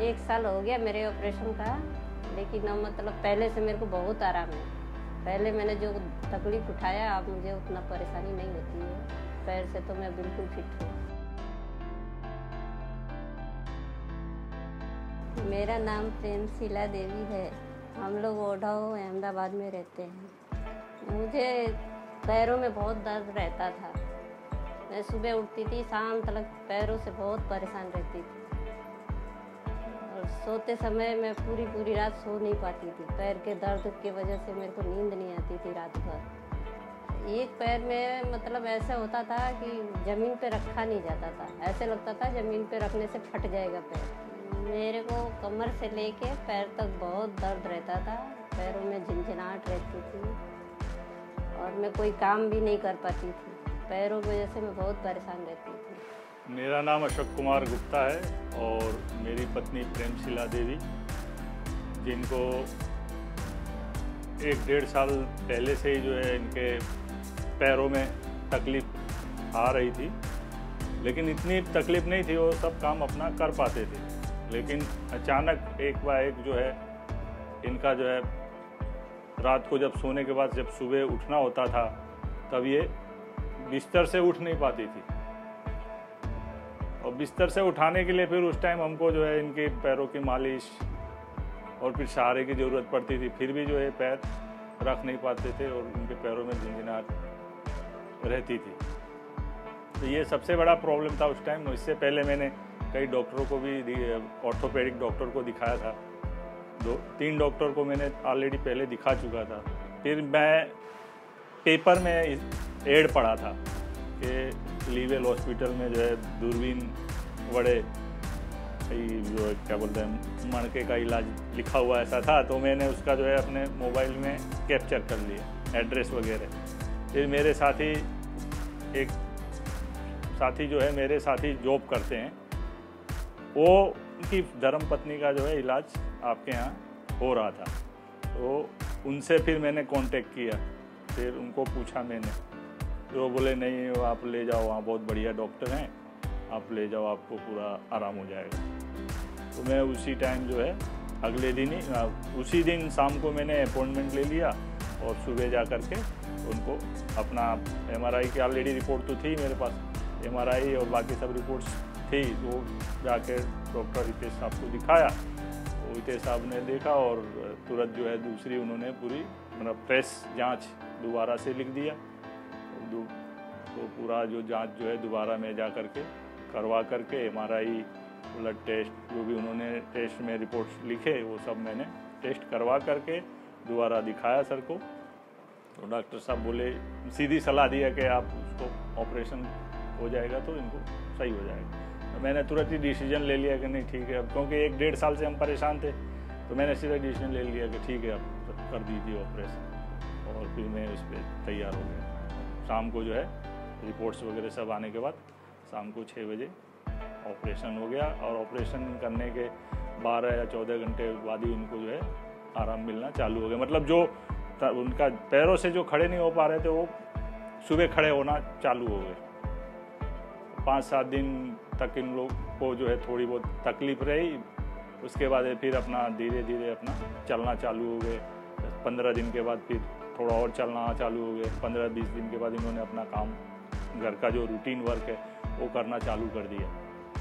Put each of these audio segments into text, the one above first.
1 साल हो गया मेरे ऑपरेशन का, लेकिन अब मतलब पहले से मेरे को बहुत आराम है। पहले मैंने जो तकलीफ उठाया, अब मुझे उतना परेशानी नहीं होती है। पैर से तो मैं बिल्कुल फिट हूँ। मेरा नाम प्रेमशिला देवी है। हम लोग ओढ़ाओ अहमदाबाद में रहते हैं। मुझे पैरों में बहुत दर्द रहता था। मैं सुबह उठती थी, शाम तक पैरों से बहुत परेशान रहती थी और सोते समय मैं पूरी रात सो नहीं पाती थी। पैर के दर्द की वजह से मेरे को नींद नहीं आती थी रात भर। एक पैर में मतलब ऐसा होता था कि ज़मीन पे रखा नहीं जाता था। ऐसे लगता था ज़मीन पे रखने से फट जाएगा पैर। मेरे को कमर से लेके पैर तक बहुत दर्द रहता था। पैरों में झंझनाहट रहती थी और मैं कोई काम भी नहीं कर पाती थी। पैरों की वजह से मैं बहुत परेशान रहती थी। मेरा नाम अशोक कुमार गुप्ता है और मेरी पत्नी प्रेमशिला देवी, जिनको 1-1.5 साल पहले से ही जो है इनके पैरों में तकलीफ आ रही थी, लेकिन इतनी तकलीफ नहीं थी, वो सब काम अपना कर पाते थे। लेकिन अचानक एक बार एक जो है इनका जो है रात को जब सोने के बाद जब सुबह उठना होता था, तब ये बिस्तर से उठ नहीं पाती थी। और बिस्तर से उठाने के लिए फिर उस टाइम हमको जो है इनके पैरों की मालिश और फिर सहारे की ज़रूरत पड़ती थी। फिर भी जो है पैर रख नहीं पाते थे और उनके पैरों में झंझनाहट रहती थी। तो ये सबसे बड़ा प्रॉब्लम था उस टाइम। इससे पहले मैंने कई डॉक्टरों को भी, ऑर्थोपेडिक डॉक्टर को दिखाया था। 2-3 डॉक्टर को मैंने ऑलरेडी पहले दिखा चुका था। फिर मैं पेपर में एड पढ़ा था कि लीवेल हॉस्पिटल में जो है दूरबीन बड़े जो क्या बोलते हैं मणके का इलाज लिखा हुआ ऐसा था। तो मैंने उसका जो है अपने मोबाइल में कैप्चर कर लिया एड्रेस वगैरह। फिर मेरे साथी एक साथी जो है मेरे साथी जॉब करते हैं, वो उनकी धर्मपत्नी का जो है इलाज आपके यहाँ हो रहा था। तो उनसे फिर मैंने कांटेक्ट किया। फिर उनको पूछा मैंने, तो वो बोले नहीं, आप ले जाओ, वहाँ बहुत बढ़िया डॉक्टर हैं, आप ले जाओ, आपको पूरा आराम हो जाएगा। तो मैं उसी टाइम जो है अगले दिन ही उसी दिन शाम को मैंने अपॉइंटमेंट ले लिया और सुबह जा कर के उनको अपना MRI की ऑलरेडी रिपोर्ट तो थी मेरे पास, MRI और बाकी सब रिपोर्ट्स थी। तो जाके डॉक्टर हितेश साहब को दिखाया। तो हितेश साहब ने देखा और तुरंत जो है दूसरी उन्होंने पूरी मतलब प्रेस जांच दोबारा से लिख दिया। तो पूरा जो जांच जो है दोबारा में जा कर के करवा करके MRI, ब्लड टेस्ट, जो भी उन्होंने टेस्ट में रिपोर्ट्स लिखे वो सब मैंने टेस्ट करवा करके दोबारा दिखाया सर को। तो डॉक्टर साहब बोले, सीधी सलाह दिया कि आप उसको ऑपरेशन हो जाएगा तो इनको सही हो जाएगा। तो मैंने तुरंत ही डिसीजन ले लिया कि नहीं ठीक है। अब क्योंकि 1-1.5 साल से हम परेशान थे, तो मैंने सीधा डिसीजन ले लिया कि ठीक है अब कर दीजिए ऑपरेशन। और फिर मैं उस पर तैयार हो गया। शाम को जो है रिपोर्ट्स वगैरह सब आने के बाद शाम को 6 बजे ऑपरेशन हो गया। और ऑपरेशन करने के 12 या 14 घंटे बाद ही उनको जो है आराम मिलना चालू हो गया। मतलब जो उनका पैरों से जो खड़े नहीं हो पा रहे थे, वो सुबह खड़े होना चालू हो गए। 5-7 दिन तक इन लोग को जो है थोड़ी बहुत तकलीफ रही। उसके बाद फिर अपना धीरे धीरे अपना चलना चालू हो गए। 15 दिन के बाद फिर थोड़ा और चलना चालू हो गए। 15-20 दिन के बाद इन्होंने अपना काम, घर का जो रूटीन वर्क है वो करना चालू कर दिया।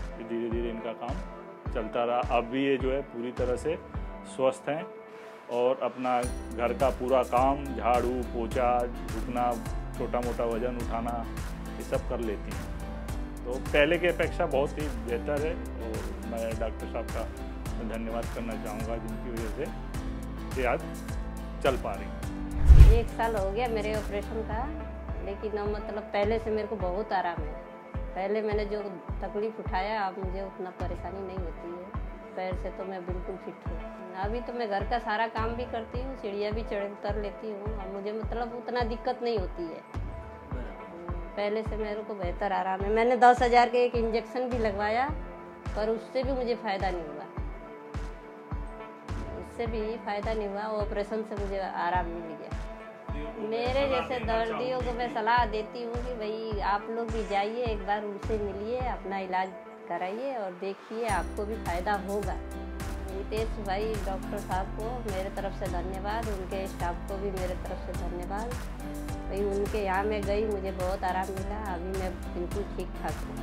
फिर धीरे धीरे इनका काम चलता रहा। अब भी ये जो है पूरी तरह से स्वस्थ हैं और अपना घर का पूरा काम, झाड़ू पोछा, झुकना, छोटा मोटा वजन उठाना, ये सब कर लेती हैं। तो पहले की अपेक्षा बहुत ही बेहतर है और मैं डॉक्टर साहब का धन्यवाद करना चाहूँगा, जिनकी वजह से ये आज चल पा रही हैं। 1 साल हो गया मेरे ऑपरेशन का, लेकिन अब मतलब पहले से मेरे को बहुत आराम है। पहले मैंने जो तकलीफ उठाया, अब मुझे उतना परेशानी नहीं होती है। पैर से तो मैं बिल्कुल फिट हूँ। अभी तो मैं घर का सारा काम भी करती हूँ, सीढ़ियाँ भी चढ़ उतर लेती हूँ। अब मुझे मतलब उतना दिक्कत नहीं होती है। पहले से मेरे को बेहतर आराम है। मैंने 10,000 के एक इंजेक्शन भी लगवाया, पर उससे भी मुझे फ़ायदा नहीं हुआ। उससे भी फ़ायदा नहीं हुआ। ऑपरेशन से मुझे आराम मिल गया। मेरे जैसे दर्दियों को मैं सलाह देती हूँ कि भाई आप लोग भी जाइए, एक बार उनसे मिलिए, अपना इलाज कराइए और देखिए, आपको भी फ़ायदा होगा। रितेश भाई डॉक्टर साहब को मेरे तरफ से धन्यवाद, उनके स्टाफ को भी मेरे तरफ से धन्यवाद। भाई उनके यहाँ मैं गई, मुझे बहुत आराम मिला, अभी मैं बिल्कुल ठीक ठाक हूँ।